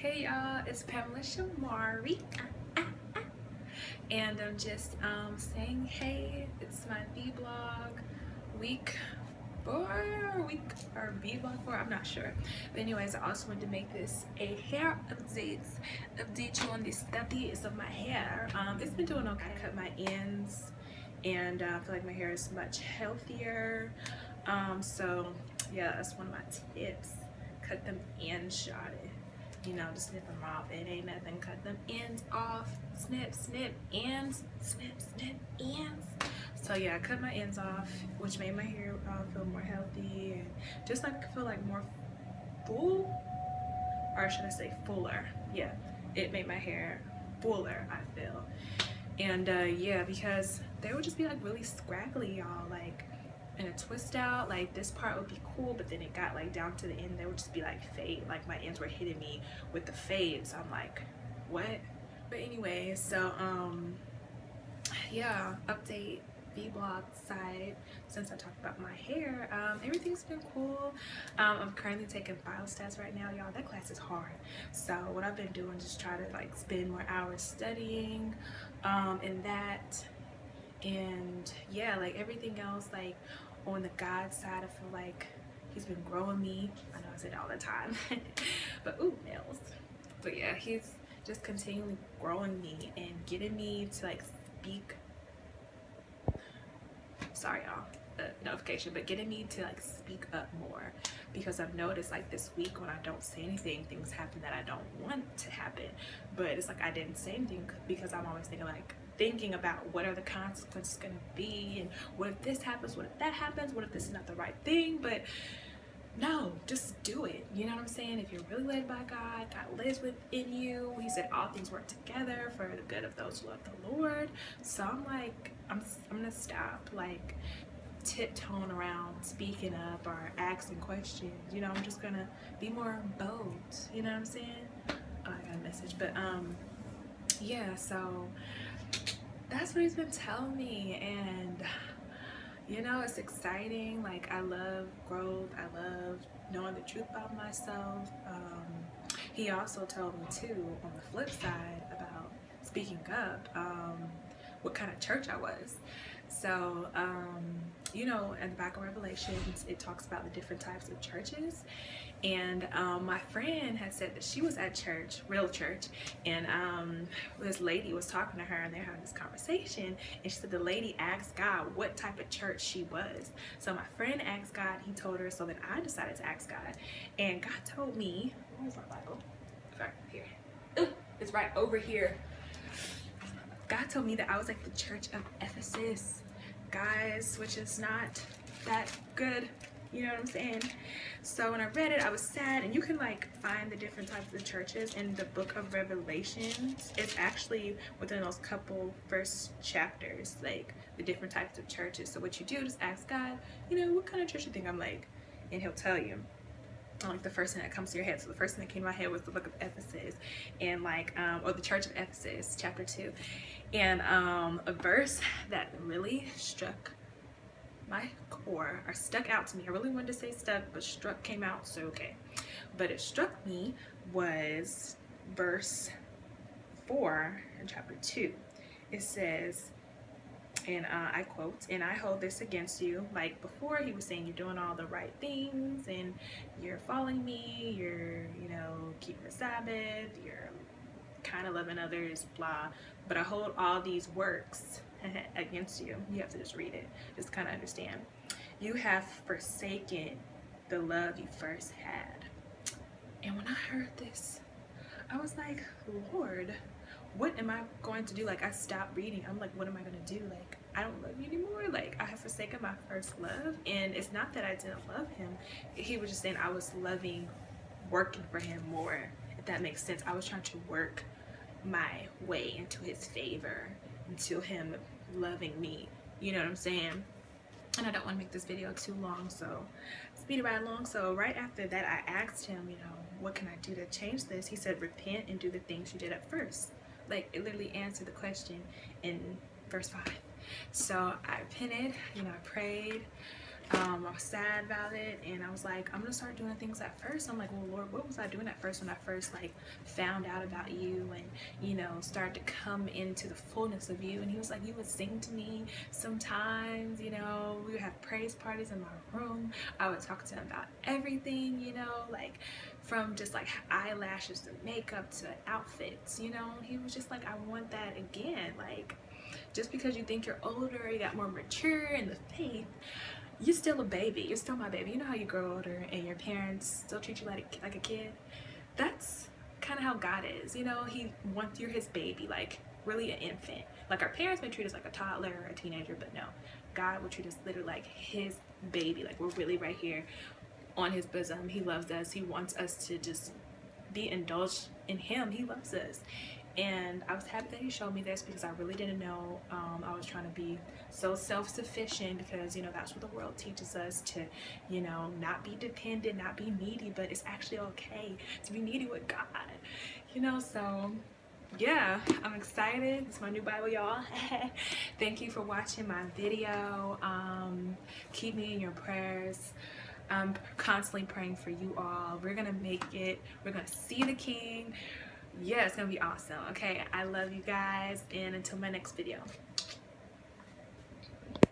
Hey y'all, it's Pamela Shamari, and I'm just saying hey. It's my VBlog week 4, week or VBlog 4, I'm not sure. But anyways, I also wanted to make this a hair update you on the status of my hair. It's been doing okay. I cut my ends, and I feel like my hair is much healthier. So yeah, that's one of my tips. Cut them ends, shot it. You know, just snip them off. It ain't nothing. Cut them ends off. Snip, snip, ends. Snip, snip, ends. So yeah, I cut my ends off, which made my hair feel more healthy and just like feel like more full, or should I say fuller? Yeah, it made my hair fuller, I feel. And yeah, because they would just be like really scraggly, y'all, like in a twist out. Like this part would be cool, but then it got like down to the end, they would just be like fade, like my ends were hitting me with the fade. So I'm like, what? But anyway, so yeah, update VBlog side. Since I talked about my hair, everything's been cool. I'm currently taking file stats right now, y'all. That class is hard. So what I've been doing is just try to like spend more hours studying in that. And yeah, like everything else, like on the God side, I feel like he's been growing me. I know I say it all the time, but ooh, nails. But yeah, he's just continually growing me and getting me to like speak. Sorry y'all, the notification, but getting me to like speak up more, because I've noticed like this week when I don't say anything, things happen that I don't want to happen. But it's like I didn't say anything because I'm always thinking about what are the consequences going to be, and what if this happens, what if that happens, what if this is not the right thing. But no, just do it. You know what I'm saying? If you're really led by God, God lives within you. He said all things work together for the good of those who love the Lord. So I'm like, I'm gonna stop like tiptoeing around speaking up or asking questions. You know, I'm just gonna be more bold. You know what I'm saying? Oh, I got a message. But yeah, so that's what he's been telling me, and you know, it's exciting. Like I love growth. I love knowing the truth about myself. He also told me too, on the flip side, about speaking up, what kind of church I was. So you know, in the back of Revelations, it talks about the different types of churches. And my friend had said that she was at church, real church, and this lady was talking to her, and they're having this conversation, and she said the lady asked God what type of church she was. So my friend asked God, he told her, so then I decided to ask God, and God told me, where's my Bible? Right here. Ooh, it's right over here. God told me that I was like the church of Ephesus, guys, which is not that good. You know what I'm saying? So when I read it, I was sad. And you can like find the different types of churches in the book of Revelations. It's actually within those couple first chapters, like the different types of churches. So what you do is ask God, you know, what kind of church you think I'm like? And he'll tell you. Like the first thing that comes to your head. So the first thing that came to my head was the book of Ephesus, and like or the church of Ephesus, chapter 2. And a verse that really struck my core, or stuck out to me, I really wanted to say stuck, but struck came out, so okay, but it struck me, was verse 4 in chapter 2. It says, and I quote, "And I hold this against you." Like before, he was saying you're doing all the right things, and you're following me, you're, you know, keeping the Sabbath, you're kind of loving others, blah, but I hold all these works against you. You have to just read it, just kind of understand. You have forsaken the love you first had. And when I heard this, I was like, Lord, what am I going to do? Like I stopped reading. I'm like, what am I going to do? Like I don't love you anymore. Like I have forsaken my first love. And it's not that I didn't love him. He was just saying I was loving working for him more, if that makes sense. I was trying to work my way into his favor, into him loving me. You know what I'm saying? And I don't want to make this video too long, so speed it right along. So right after that, I asked him, you know, what can I do to change this? He said, repent and do the things you did at first. Like it literally answered the question in verse 5. So I repented, you know, I prayed, I was sad about it, and I was like, I'm gonna start doing things at first. I'm like, well, Lord, what was I doing at first when I first like found out about you and, you know, started to come into the fullness of you? And he was like, you would sing to me sometimes, you know, we would have praise parties in my room. I would talk to him about everything, you know, like from just like eyelashes to makeup to outfits, you know. He was just like, I want that again. Like, just because you think you're older, you got more mature in the faith, you're still a baby. You're still my baby. You know how you grow older and your parents still treat you like a kid? That's kind of how God is. You know, he wants, you're his baby, like really an infant. Like our parents may treat us like a toddler or a teenager, but no, God will treat us literally like his baby. Like we're really right here on his bosom. He loves us. He wants us to just be indulged in him. He loves us. And I was happy that he showed me this, because I really didn't know. I was trying to be so self-sufficient, because, you know, that's what the world teaches us, to, you know, not be dependent, not be needy. But it's actually okay to be needy with God, you know. So yeah, I'm excited. It's my new Bible, y'all. Thank you for watching my video. Keep me in your prayers. I'm constantly praying for you all. We're gonna make it. We're gonna see the King. Yeah, it's gonna be awesome. Okay, I love you guys, and until my next video.